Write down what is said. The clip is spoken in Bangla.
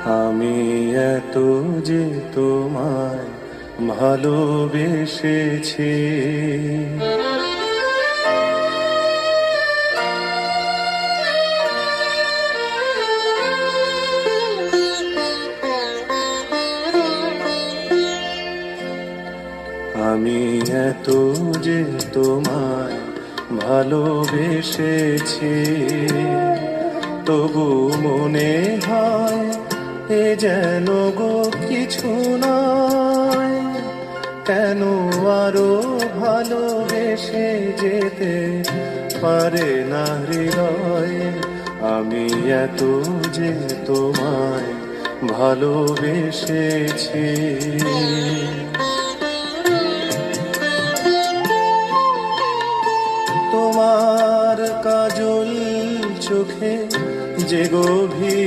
আমি এত যে তোমায় ভালোবেসেছি, আমি এত যে তোমায় ভালোবেসেছি, তবু মনে হয় এ যেন গো কিছু নয়। কেন আরো ভালোবেসে যেতে পারে না হৃদয়? আমি এত যে তোমায় ভালোবেসেছি। তোমার কাজল চোখে যে গভীর